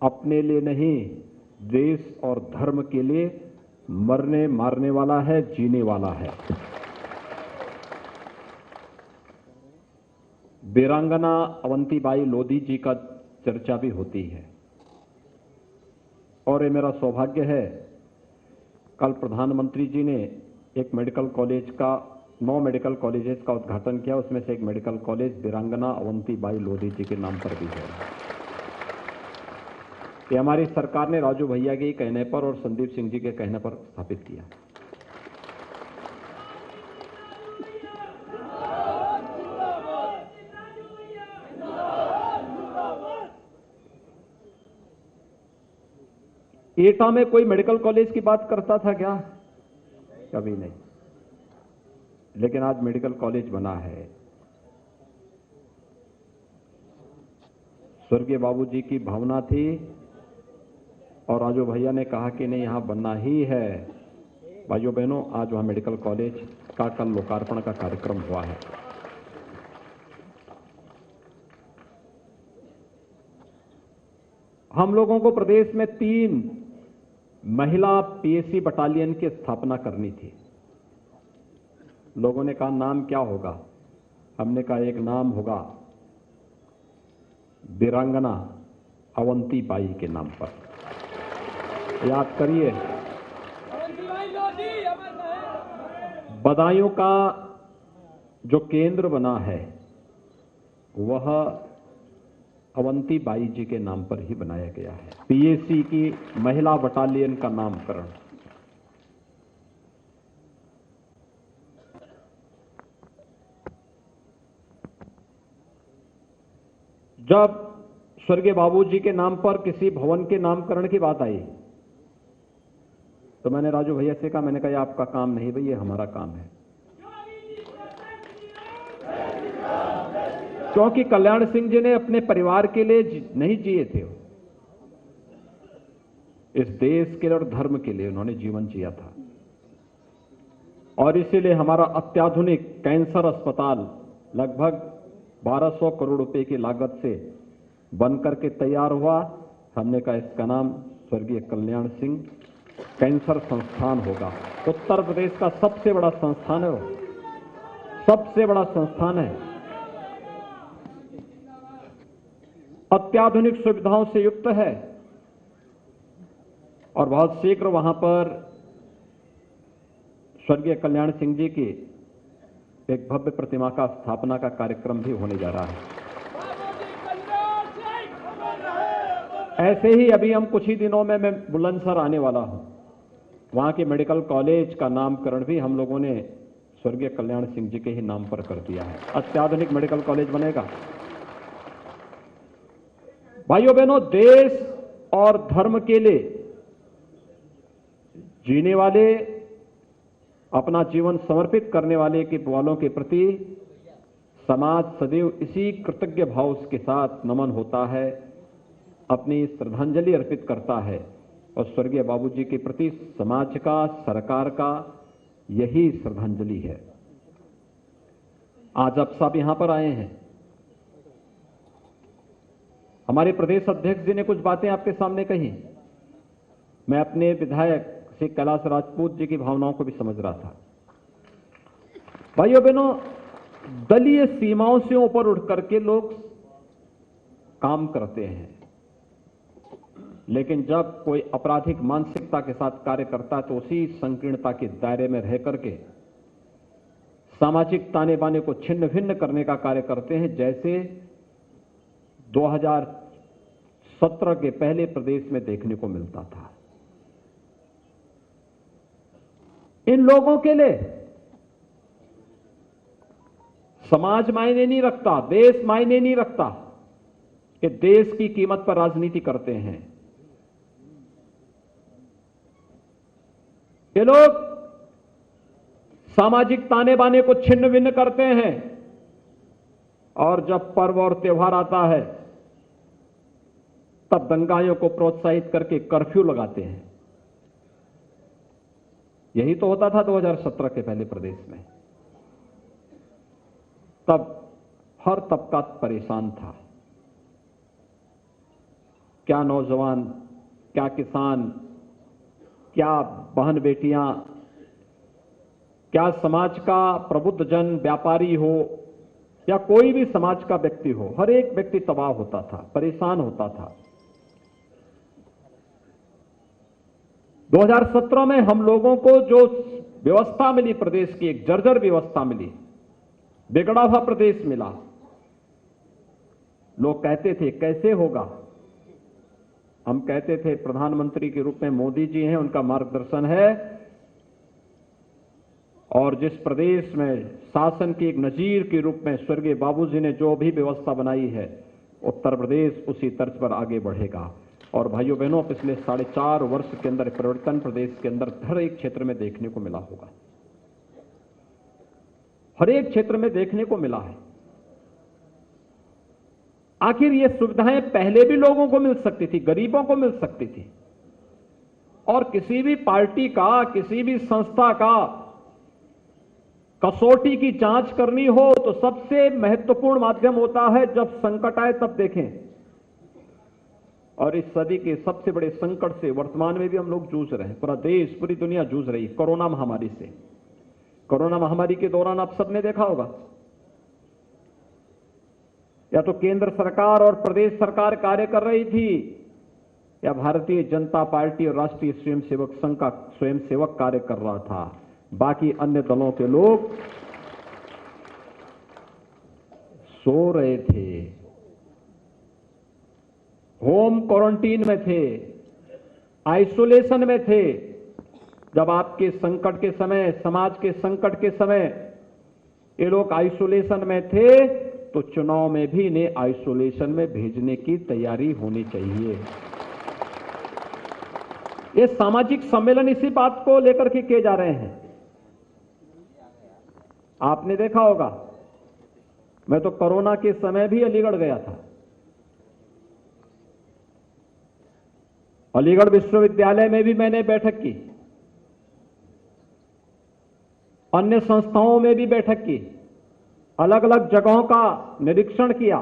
अपने लिए नहीं, देश और धर्म के लिए मरने मारने वाला है, जीने वाला है। वीरांगना अवंतीबाई लोधी जी का चर्चा भी होती है और ये मेरा सौभाग्य है, कल प्रधानमंत्री जी ने एक मेडिकल कॉलेज का 9 मेडिकल कॉलेजेस का उद्घाटन किया। उसमें से एक मेडिकल कॉलेज वीरांगना अवंतीबाई लोधी जी के नाम पर भी है। ये हमारी सरकार ने राजू भैया के कहने पर और संदीप सिंह जी के कहने पर स्थापित किया। एटा में कोई मेडिकल कॉलेज की बात करता था क्या? कभी नहीं। लेकिन आज मेडिकल कॉलेज बना है। स्वर्गीय बाबूजी की भावना थी और राजू भैया ने कहा कि नहीं, यहां बनना ही है। भाइयों बहनों, आज वहां मेडिकल कॉलेज का कल लोकार्पण का कार्यक्रम हुआ है। हम लोगों को प्रदेश में 3 महिला पीएससी बटालियन की स्थापना करनी थी। लोगों ने कहा नाम क्या होगा? हमने कहा एक नाम होगा वीरांगना अवंतीबाई के नाम पर। याद करिए, बदायूं का जो केंद्र बना है वह अवंतीबाई जी के नाम पर ही बनाया गया है। पीएससी की महिला बटालियन का नामकरण। जब स्वर्गीय बाबूजी के नाम पर किसी भवन के नामकरण की बात आई तो मैंने राजू भैया से कहा, मैंने कहा आपका काम नहीं भैया, हमारा काम है। क्योंकि कल्याण सिंह जी ने अपने परिवार के लिए नहीं जिए थे, इस देश के लिए और धर्म के लिए उन्होंने जीवन जिया था। और इसीलिए हमारा अत्याधुनिक कैंसर अस्पताल लगभग 1200 करोड़ रुपए की लागत से बनकर के तैयार हुआ। हमने कहा इसका नाम स्वर्गीय कल्याण सिंह कैंसर संस्थान होगा। उत्तर प्रदेश का सबसे बड़ा संस्थान है, वो सबसे बड़ा संस्थान है। अत्याधुनिक सुविधाओं से युक्त है और बहुत शीघ्र वहां पर स्वर्गीय कल्याण सिंह जी की एक भव्य प्रतिमा का स्थापना का कार्यक्रम भी होने जा रहा है। ऐसे ही अभी हम कुछ ही दिनों में मैं बुलंदशहर आने वाला हूं। वहां के मेडिकल कॉलेज का नामकरण भी हम लोगों ने स्वर्गीय कल्याण सिंह जी के ही नाम पर कर दिया है। अत्याधुनिक मेडिकल कॉलेज बनेगा। भाइयों बहनों, देश और धर्म के लिए जीने वाले, अपना जीवन समर्पित करने वालों के प्रति समाज सदैव इसी कृतज्ञ भाव के साथ नमन होता है, अपनी श्रद्धांजलि अर्पित करता है। और स्वर्गीय बाबूजी के प्रति समाज का, सरकार का यही श्रद्धांजलि है। आज आप सब यहां पर आए हैं। हमारे प्रदेश अध्यक्ष जी ने कुछ बातें आपके सामने कही। मैं अपने विधायक श्री कैलाश राजपूत जी की भावनाओं को भी समझ रहा था। भाइयों बहनों, दलीय सीमाओं से ऊपर उठ करके लोग काम करते हैं, लेकिन जब कोई आपराधिक मानसिकता के साथ कार्य करता है तो उसी संकीर्णता के दायरे में रह करके सामाजिक ताने बाने को छिन्न भिन्न करने का कार्य करते हैं, जैसे 2017 के पहले प्रदेश में देखने को मिलता था। इन लोगों के लिए समाज मायने नहीं रखता, देश मायने नहीं रखता, कि देश की कीमत पर राजनीति करते हैं। ये लोग सामाजिक ताने बाने को छिन्न भिन्न करते हैं और जब पर्व और त्योहार आता है तब दंगाइयों को प्रोत्साहित करके कर्फ्यू लगाते हैं। यही तो होता था 2017 के पहले प्रदेश में। तब हर तबका परेशान था। क्या नौजवान, क्या किसान, क्या बहन बेटियां, क्या समाज का प्रबुद्ध जन, व्यापारी हो या कोई भी समाज का व्यक्ति हो, हर एक व्यक्ति तबाह होता था, परेशान होता था। 2017 में हम लोगों को जो व्यवस्था मिली, प्रदेश की एक जर्जर व्यवस्था मिली, बिगड़ा हुआ प्रदेश मिला। लोग कहते थे कैसे होगा, हम कहते थे प्रधानमंत्री के रूप में मोदी जी हैं, उनका मार्गदर्शन है, और जिस प्रदेश में शासन की एक नजीर के रूप में स्वर्गीय बाबूजी ने जो भी व्यवस्था बनाई है, उत्तर प्रदेश उसी तर्ज पर आगे बढ़ेगा। और भाइयों बहनों, पिछले 4.5 वर्ष के अंदर परिवर्तन प्रदेश के अंदर हर एक क्षेत्र में देखने को मिला होगा, हर एक क्षेत्र में देखने को मिला है। आखिर ये सुविधाएं पहले भी लोगों को मिल सकती थी, गरीबों को मिल सकती थी, और किसी भी पार्टी का, किसी भी संस्था का कसौटी की जांच करनी हो तो सबसे महत्वपूर्ण माध्यम होता है जब संकट आए तब देखें। और इस सदी के सबसे बड़े संकट से वर्तमान में भी हम लोग जूझ रहे हैं, पूरा देश, पूरी दुनिया जूझ रही है कोरोना महामारी से। कोरोना महामारी के दौरान आप सबने देखा होगा, या तो केंद्र सरकार और प्रदेश सरकार कार्य कर रही थी, या भारतीय जनता पार्टी और राष्ट्रीय स्वयंसेवक संघ का स्वयंसेवक कार्य कर रहा था। बाकी अन्य दलों के लोग सो रहे थे, होम क्वारंटीन में थे, आइसोलेशन में थे। जब आपके संकट के समय, समाज के संकट के समय ये लोग आइसोलेशन में थे, तो चुनाव में भी इन्हें आइसोलेशन में भेजने की तैयारी होनी चाहिए। ये सामाजिक सम्मेलन इसी बात को लेकर के किए जा रहे हैं। आपने देखा होगा, मैं तो कोरोना के समय भी अलीगढ़ गया था। अलीगढ़ विश्वविद्यालय में भी मैंने बैठक की, अन्य संस्थाओं में भी बैठक की, अलग अलग जगहों का निरीक्षण किया।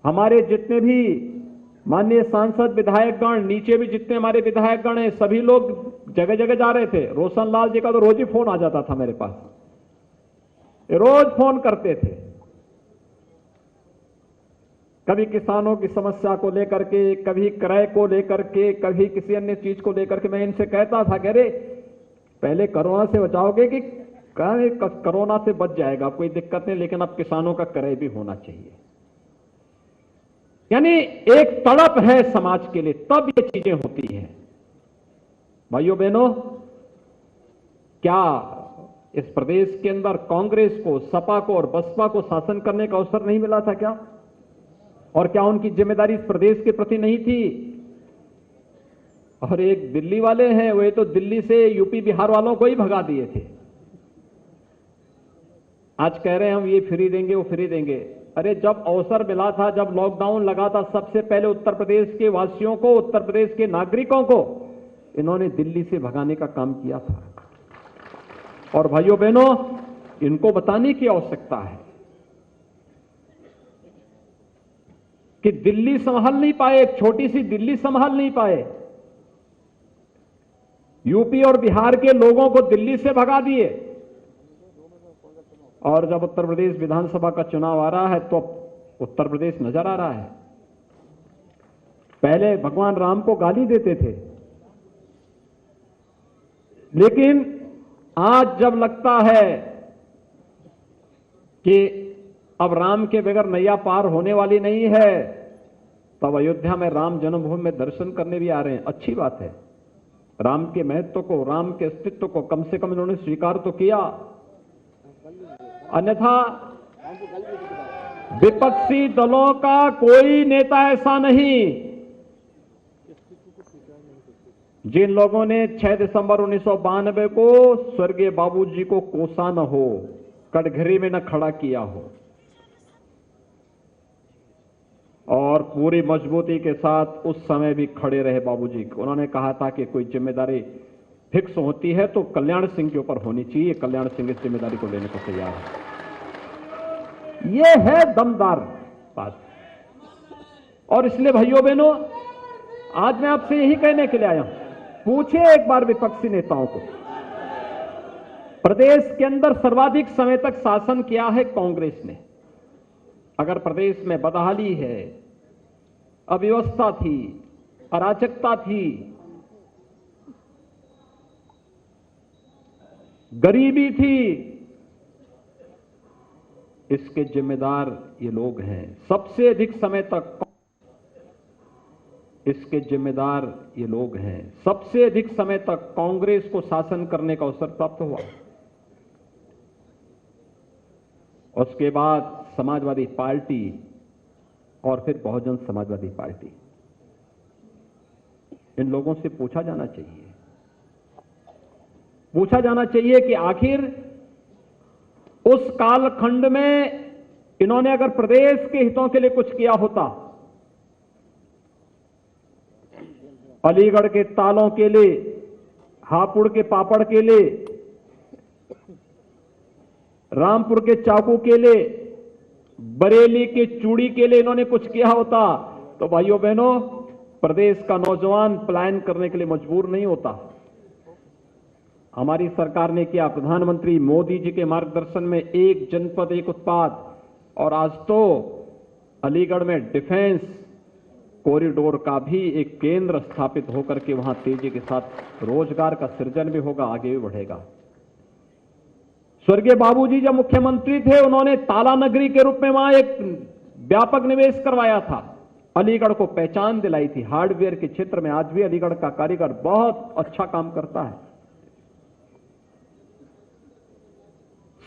हमारे जितने भी माननीय सांसद, विधायकगण, नीचे भी जितने हमारे विधायकगण हैं, सभी लोग जगह जगह जा रहे थे। रोशन लाल जी का तो रोज ही फोन आ जाता था मेरे पास, रोज फोन करते थे, कभी किसानों की समस्या को लेकर के, कभी क्रय को लेकर के, कभी किसी अन्य चीज को लेकर के। मैं इनसे कहता था कि अरे पहले कोरोना से बचाओगे कि कोरोना से बच जाएगा, कोई दिक्कत नहीं, लेकिन अब किसानों का क्रय भी होना चाहिए। यानी एक तड़प है समाज के लिए, तब ये चीजें होती हैं। भाइयों बहनों, क्या इस प्रदेश के अंदर कांग्रेस को, सपा को और बसपा को शासन करने का अवसर नहीं मिला था क्या? और क्या उनकी जिम्मेदारी इस प्रदेश के प्रति नहीं थी? और एक दिल्ली वाले हैं, वे तो दिल्ली से यूपी बिहार वालों को ही भगा दिए थे। आज कह रहे हैं हम ये फ्री देंगे, वो फ्री देंगे। अरे जब अवसर मिला था, जब लॉकडाउन लगा था, सबसे पहले उत्तर प्रदेश के वासियों को, उत्तर प्रदेश के नागरिकों को इन्होंने दिल्ली से भगाने का काम किया था। और भाइयों बहनों, इनको बताने की आवश्यकता है कि दिल्ली संभाल नहीं पाए, एक छोटी सी दिल्ली संभाल नहीं पाए, यूपी और बिहार के लोगों को दिल्ली से भगा दिए। और जब उत्तर प्रदेश विधानसभा का चुनाव आ रहा है तो उत्तर प्रदेश नजर आ रहा है। पहले भगवान राम को गाली देते थे, लेकिन आज जब लगता है कि अब राम के बगैर नैया पार होने वाली नहीं है, तब अयोध्या में राम जन्मभूमि में दर्शन करने भी आ रहे हैं। अच्छी बात है, राम के महत्व को, राम के अस्तित्व को कम से कम इन्होंने स्वीकार तो किया। अन्यथा विपक्षी दलों का कोई नेता ऐसा नहीं जिन लोगों ने 6 दिसंबर 1992 को स्वर्गीय बाबूजी को कोसा न हो, कटघरे में न खड़ा किया हो, और पूरी मजबूती के साथ उस समय भी खड़े रहे बाबूजी। उन्होंने कहा था कि कोई जिम्मेदारी फिक्स होती है तो कल्याण सिंह के ऊपर होनी चाहिए, कल्याण सिंह इस जिम्मेदारी को लेने को तैयार है। यह है दमदार बात। और इसलिए भाइयों बहनों, आज मैं आपसे यही कहने के लिए आया हूं, पूछे एक बार विपक्षी नेताओं को, प्रदेश के अंदर सर्वाधिक समय तक शासन किया है कांग्रेस ने। अगर प्रदेश में बदहाली है, अव्यवस्था थी, अराजकता थी, गरीबी थी, इसके जिम्मेदार ये लोग हैं। सबसे अधिक समय तक इसके जिम्मेदार ये लोग हैं। सबसे अधिक समय तक कांग्रेस को शासन करने का अवसर प्राप्त हुआ। उसके बाद समाजवादी पार्टी और फिर बहुजन समाजवादी पार्टी। इन लोगों से पूछा जाना चाहिए कि आखिर उस कालखंड में इन्होंने अगर प्रदेश के हितों के लिए कुछ किया होता, अलीगढ़ के तालों के लिए, हापुड़ के पापड़ के लिए, रामपुर के चाकू के लिए, बरेली के चूड़ी के लिए इन्होंने कुछ किया होता, तो भाइयों बहनों, प्रदेश का नौजवान पलायन करने के लिए मजबूर नहीं होता। हमारी सरकार ने किया, प्रधानमंत्री मोदी जी के मार्गदर्शन में एक जनपद एक उत्पाद, और आज तो अलीगढ़ में डिफेंस कॉरिडोर का भी एक केंद्र स्थापित होकर के वहां तेजी के साथ रोजगार का सृजन भी होगा, आगे भी बढ़ेगा। स्वर्गीय बाबूजी जब मुख्यमंत्री थे, उन्होंने ताला नगरी के रूप में वहां एक व्यापक निवेश करवाया था, अलीगढ़ को पहचान दिलाई थी। हार्डवेयर के क्षेत्र में आज भी अलीगढ़ का कारीगर बहुत अच्छा काम करता है।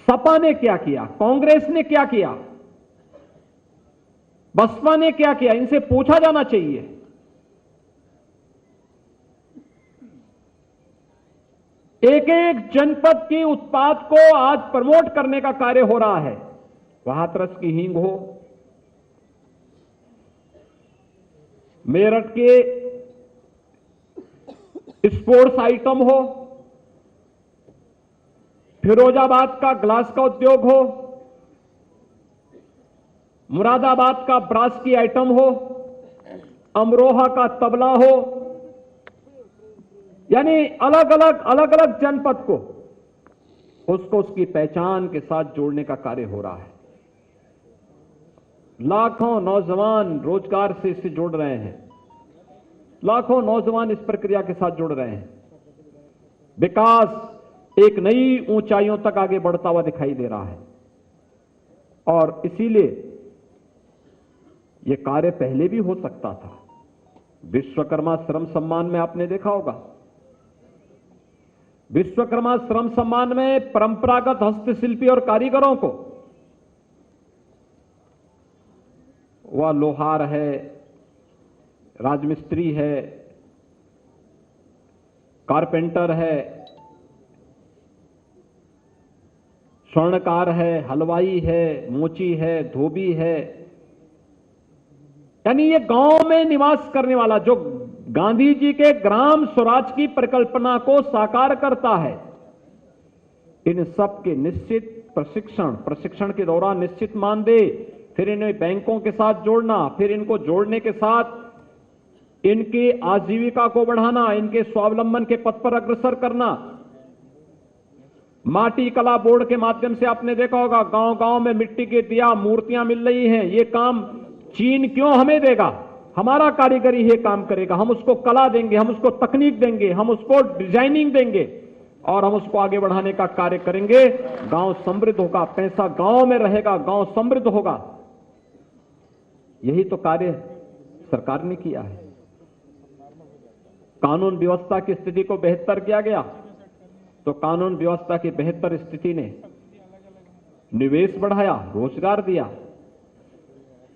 सपा ने क्या किया, कांग्रेस ने क्या किया, बसपा ने क्या किया, इनसे पूछा जाना चाहिए। एक एक जनपद की उत्पाद को आज प्रमोट करने का कार्य हो रहा है। वहां हाथरस की हींग हो, मेरठ के स्पोर्ट्स आइटम हो, फिरोजाबाद का ग्लास का उद्योग हो, मुरादाबाद का ब्रास की आइटम हो, अमरोहा का तबला हो, यानी अलग अलग जनपद को उसको उसकी पहचान के साथ जोड़ने का कार्य हो रहा है। लाखों नौजवान रोजगार से इससे जुड़ रहे हैं, लाखों नौजवान इस प्रक्रिया के साथ जुड़ रहे हैं। विकास एक नई ऊंचाइयों तक आगे बढ़ता हुआ दिखाई दे रहा है, और इसीलिए यह कार्य पहले भी हो सकता था। विश्वकर्मा श्रम सम्मान में आपने देखा होगा, विश्वकर्मा श्रम सम्मान में परंपरागत हस्तशिल्पी और कारीगरों को, वह लोहार है, राजमिस्त्री है, कारपेंटर है, स्वर्णकार है, हलवाई है, मोची है, धोबी है, यानी ये गांव में निवास करने वाला, जो गांधी जी के ग्राम स्वराज की परिकल्पना को साकार करता है, इन सब के निश्चित प्रशिक्षण के दौरान निश्चित मानदेय, फिर इन्हें बैंकों के साथ जोड़ना, फिर इनको जोड़ने के साथ इनकी आजीविका को बढ़ाना, इनके स्वावलंबन के पथ पर अग्रसर करना। माटी कला बोर्ड के माध्यम से आपने देखा होगा, गांव गांव में मिट्टी के दिया मूर्तियां मिल रही हैं। ये काम चीन क्यों हमें देगा, हमारा कारीगरी ये काम करेगा, हम उसको कला देंगे, हम उसको तकनीक देंगे, हम उसको डिजाइनिंग देंगे, और हम उसको आगे बढ़ाने का कार्य करेंगे। गांव समृद्ध होगा, पैसा गांव में रहेगा, गांव समृद्ध होगा। यही तो कार्य सरकार ने किया है। कानून व्यवस्था की स्थिति को बेहतर किया गया, तो कानून व्यवस्था की बेहतर स्थिति ने निवेश बढ़ाया, रोजगार दिया।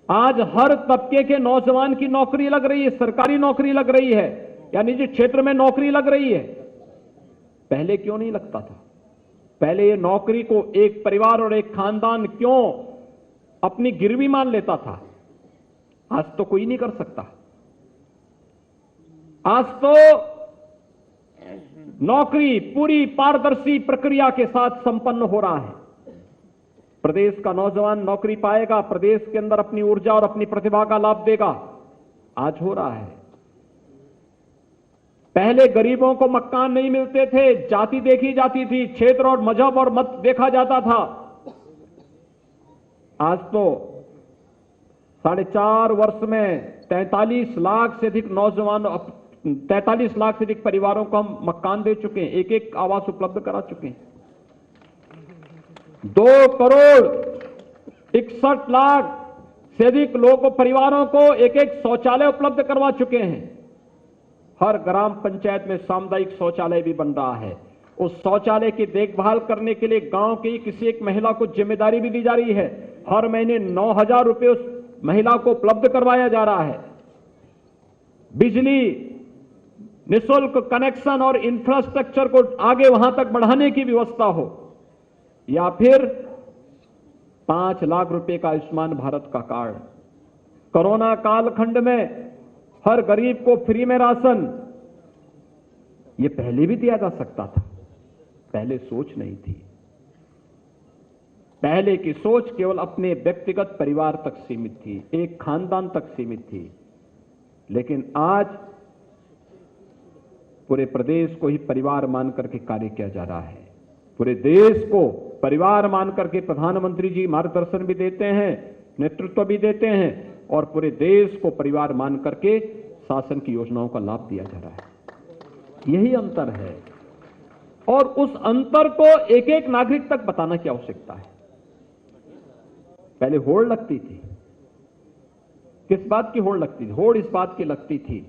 आज हर तबके के नौजवान की नौकरी लग रही है, सरकारी नौकरी लग रही है, या निजी क्षेत्र में नौकरी लग रही है। पहले क्यों नहीं लगता था? पहले ये नौकरी को एक परिवार और एक खानदान क्यों अपनी गिरवी मान लेता था? आज तो कोई नहीं कर सकता। आज तो नौकरी पूरी पारदर्शी प्रक्रिया के साथ संपन्न हो रहा है। प्रदेश का नौजवान नौकरी पाएगा, प्रदेश के अंदर अपनी ऊर्जा और अपनी प्रतिभा का लाभ देगा, आज हो रहा है। पहले गरीबों को मकान नहीं मिलते थे, जाति देखी जाती थी, क्षेत्र और मजहब और मत देखा जाता था। आज तो 4.5 वर्ष में 43 लाख से अधिक नौजवान, 43 लाख से अधिक परिवारों को हम मकान दे चुके हैं, एक एक आवास उपलब्ध करा चुके हैं। 2 करोड़ 61 लाख से अधिक लोगों, परिवारों को एक एक शौचालय उपलब्ध करवा चुके हैं। हर ग्राम पंचायत में सामुदायिक शौचालय भी बन रहा है। उस शौचालय की देखभाल करने के लिए गांव की किसी एक महिला को जिम्मेदारी भी दी जा रही है। हर महीने 9,000 रुपए उस महिला को उपलब्ध करवाया जा रहा है। बिजली, निःशुल्क कनेक्शन और इंफ्रास्ट्रक्चर को आगे वहां तक बढ़ाने की व्यवस्था हो, या फिर 5 लाख रुपए का आयुष्मान भारत का कार्ड। कोरोना कालखंड में हर गरीब को फ्री में राशन, ये पहले भी दिया जा सकता था, पहले सोच नहीं थी। पहले की सोच केवल अपने व्यक्तिगत परिवार तक सीमित थी, एक खानदान तक सीमित थी। लेकिन आज पूरे प्रदेश को ही परिवार मान करके कार्य किया जा रहा है। पूरे देश को परिवार मान करके प्रधानमंत्री जी मार्गदर्शन भी देते हैं, नेतृत्व भी देते हैं, और पूरे देश को परिवार मान करके शासन की योजनाओं का लाभ दिया जा रहा है। यही अंतर है, और उस अंतर को एक एक नागरिक तक बताना की आवश्यकता है। पहले होड़ लगती थी। किस बात की होड़ लगती थी? होड़ इस बात की लगती थी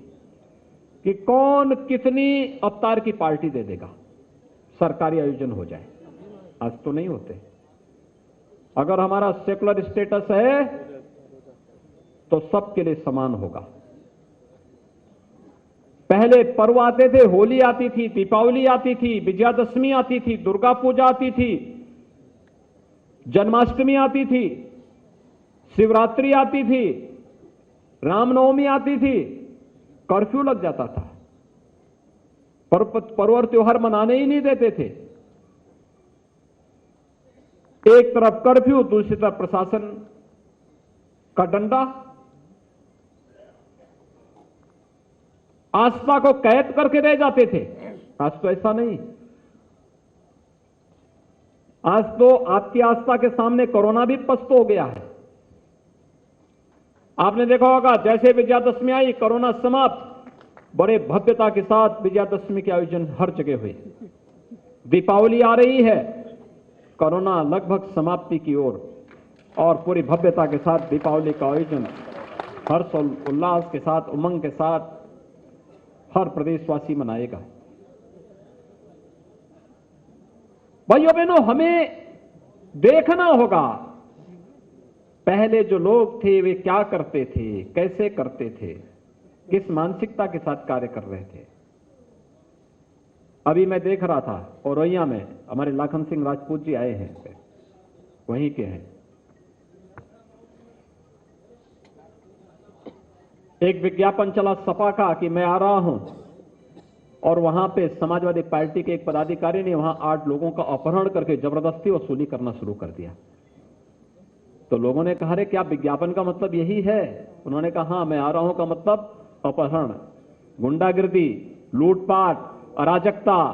कि कौन कितनी अवतार की पार्टी दे देगा, सरकारी आयोजन हो जाए। आज तो नहीं होते। अगर हमारा सेकुलर स्टेटस है तो सबके लिए समान होगा। पहले पर्व आते थे, होली आती थी, दीपावली आती थी, विजयादशमी आती थी, दुर्गा पूजा आती थी, जन्माष्टमी आती थी, शिवरात्रि आती थी, रामनवमी आती थी, कर्फ्यू लग जाता था, पर्व और त्योहार मनाने ही नहीं देते थे। एक तरफ कर्फ्यू, दूसरी तरफ प्रशासन का डंडा। आस्था को कैद करके रह जाते थे। आज तो ऐसा नहीं। आज तो आपकी आस्था के सामने कोरोना भी पस्त हो गया है। आपने देखा होगा, जैसे विजयादशमी आई, कोरोना समाप्त, बड़े भव्यता के साथ विजयादशमी के आयोजन हर जगह हुए। दीपावली आ रही है, कोरोना लगभग समाप्ति की ओर, और पूरी भव्यता के साथ दीपावली का आयोजन हर्ष और उल्लास के साथ, उमंग के साथ हर प्रदेशवासी मनाएगा। भाइयों बहनों, हमें देखना होगा पहले जो लोग थे वे क्या करते थे, कैसे करते थे, किस मानसिकता के साथ कार्य कर रहे थे। अभी मैं देख रहा था औरैया में हमारे लाखन सिंह राजपूत जी आए हैं, वहीं के हैं। एक विज्ञापन चला सपा का कि मैं आ रहा हूं, और वहां पे समाजवादी पार्टी के एक पदाधिकारी ने वहां 8 लोगों का अपहरण करके जबरदस्ती वसूली करना शुरू कर दिया। तो लोगों ने कहा, रे क्या विज्ञापन का मतलब यही है? उन्होंने कहा, हाँ, मैं आ रहा हूं का मतलब अपहरण, गुंडागिर्दी, लूटपाट, अराजकता,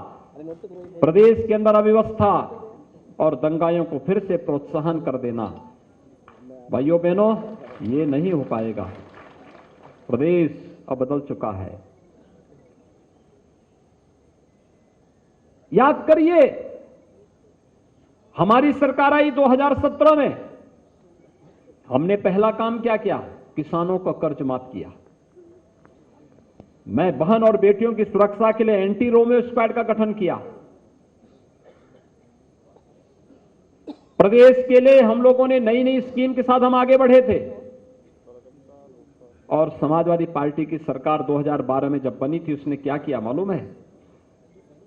प्रदेश के अंदर अव्यवस्था और दंगाइयों को फिर से प्रोत्साहन कर देना। भाइयों बहनों, ये नहीं हो पाएगा। प्रदेश अब बदल चुका है। याद करिए, हमारी सरकार आई 2017 में, हमने पहला काम क्या किया? किसानों का कर्ज माफ किया। मैं बहन और बेटियों की सुरक्षा के लिए एंटी रोमियो स्क्वाड का गठन किया। प्रदेश के लिए हम लोगों ने नई नई स्कीम के साथ हम आगे बढ़े थे। और समाजवादी पार्टी की सरकार 2012 में जब बनी थी, उसने क्या किया मालूम है?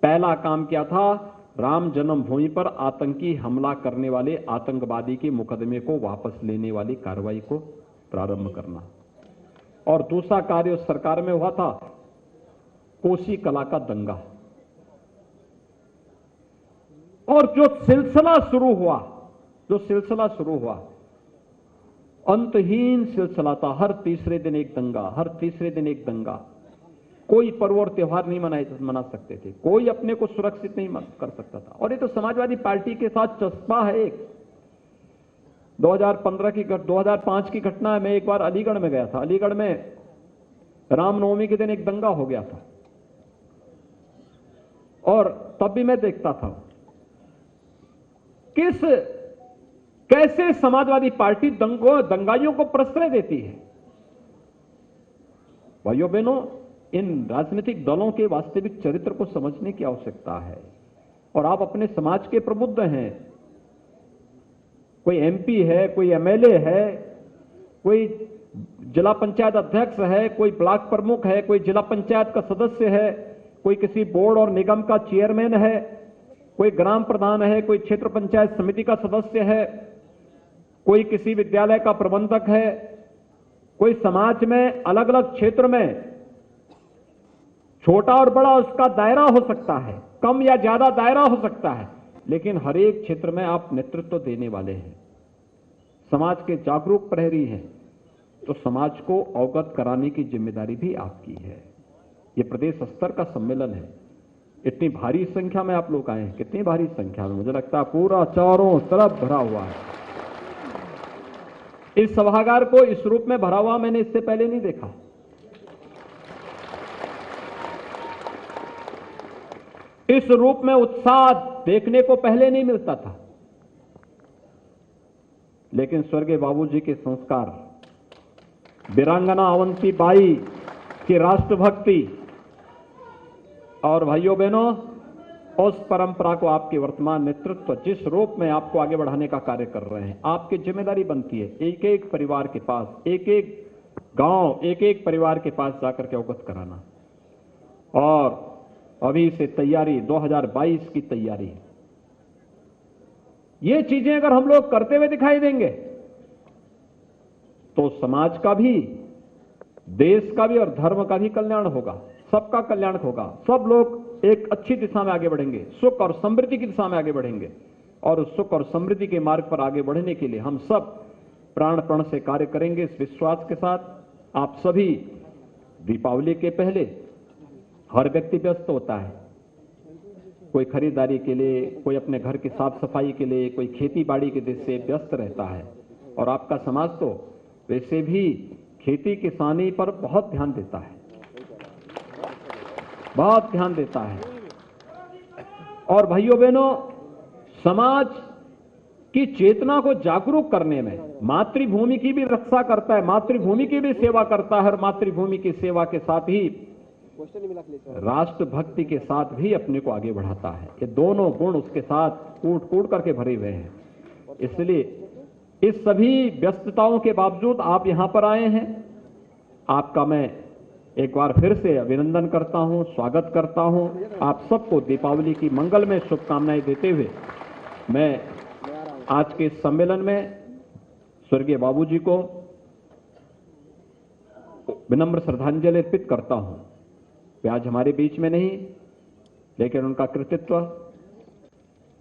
पहला काम क्या था? राम जन्मभूमि पर आतंकी हमला करने वाले आतंकवादी के मुकदमे को वापस लेने वाली कार्रवाई को प्रारंभ करना। और दूसरा कार्य उस सरकार में हुआ था, कोसी कला का दंगा। और जो सिलसिला शुरू हुआ, अंतहीन सिलसिला था, हर तीसरे दिन एक दंगा, हर तीसरे दिन एक दंगा। कोई पर्व और त्योहार नहीं मना सकते थे, कोई अपने को सुरक्षित नहीं कर सकता था। और ये तो समाजवादी पार्टी के साथ चस्पा है। एक 2005 की घटना है। मैं एक बार अलीगढ़ में गया था। अलीगढ़ में रामनवमी के दिन एक दंगा हो गया था, और तब भी मैं देखता था कैसे समाजवादी पार्टी दंगाइयों को प्रश्रय देती है। भाइयों बहनों, इन राजनीतिक दलों के वास्तविक चरित्र को समझने की आवश्यकता है। और आप अपने समाज के प्रबुद्ध हैं। कोई एमपी है, कोई एमएलए है, कोई जिला पंचायत अध्यक्ष है, कोई ब्लॉक प्रमुख है, कोई जिला पंचायत का सदस्य है, कोई किसी बोर्ड और निगम का चेयरमैन है, कोई ग्राम प्रधान है, कोई क्षेत्र पंचायत समिति का सदस्य है, कोई किसी विद्यालय का प्रबंधक है, कोई समाज में अलग अलग क्षेत्र में छोटा और बड़ा उसका दायरा हो सकता है, कम या ज्यादा दायरा हो सकता है, लेकिन हर एक क्षेत्र में आप नेतृत्व देने वाले हैं, समाज के जागरूक प्रहरी हैं, तो समाज को अवगत कराने की जिम्मेदारी भी आपकी है। ये प्रदेश स्तर का सम्मेलन है। इतनी भारी संख्या में आप लोग आए हैं, कितनी भारी संख्या में, मुझे लगता है पूरा चारों तरफ भरा हुआ है। इस सभागार को इस रूप में भरा हुआ मैंने इससे पहले नहीं देखा। इस रूप में उत्साह देखने को पहले नहीं मिलता था। लेकिन स्वर्गीय बाबूजी के संस्कार, वीरांगना अवंती बाई की राष्ट्रभक्ति और भाइयों बहनों, उस परंपरा को आपके वर्तमान नेतृत्व जिस रूप में आपको आगे बढ़ाने का कार्य कर रहे हैं, आपकी जिम्मेदारी बनती है एक एक परिवार के पास, एक एक गांव, एक एक परिवार के पास जाकर के अवगत कराना। और अभी से तैयारी, 2022 की तैयारी, ये चीजें अगर हम लोग करते हुए दिखाई देंगे तो समाज का भी, देश का भी और धर्म का भी कल्याण होगा, सबका कल्याण होगा। सब लोग एक अच्छी दिशा में आगे बढ़ेंगे, सुख और समृद्धि की दिशा में आगे बढ़ेंगे। और उस सुख और समृद्धि के मार्ग पर आगे बढ़ने के लिए हम सब प्राणपण से कार्य करेंगे, इस विश्वास के साथ। आप सभी, दीपावली के पहले हर व्यक्ति व्यस्त होता है, कोई खरीदारी के लिए, कोई अपने घर की साफ सफाई के लिए, कोई खेती बाड़ी के दृष्टि से व्यस्त रहता है। और आपका समाज तो वैसे भी खेती किसानी पर बहुत ध्यान देता है, बहुत ध्यान देता है। और भाइयों बहनों, समाज की चेतना को जागरूक करने में मातृभूमि की भी रक्षा करता है, मातृभूमि की भी सेवा करता है, और मातृभूमि की सेवा के साथ ही राष्ट्रभक्ति के साथ भी अपने को आगे बढ़ाता है। ये दोनों गुण उसके साथ कूट कूट करके भरे हुए हैं। इसलिए इस सभी व्यस्तताओं के बावजूद आप यहां पर आए हैं। आपका मैं एक बार फिर से अभिनंदन करता हूं, स्वागत करता हूं। आप सबको दीपावली की मंगलमय शुभकामनाएं देते हुए मैं आज के इस सम्मेलन में स्वर्गीय बाबूजी को विनम्र श्रद्धांजलि अर्पित करता हूं। वे आज हमारे बीच में नहीं, लेकिन उनका कृतित्व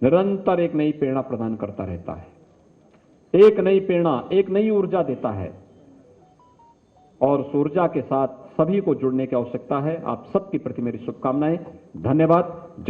निरंतर एक नई प्रेरणा प्रदान करता रहता है, एक नई प्रेरणा, एक नई ऊर्जा देता है। और उस ऊर्जा के साथ सभी को जुड़ने की आवश्यकता है। आप सबके प्रति मेरी शुभकामनाएं। धन्यवाद।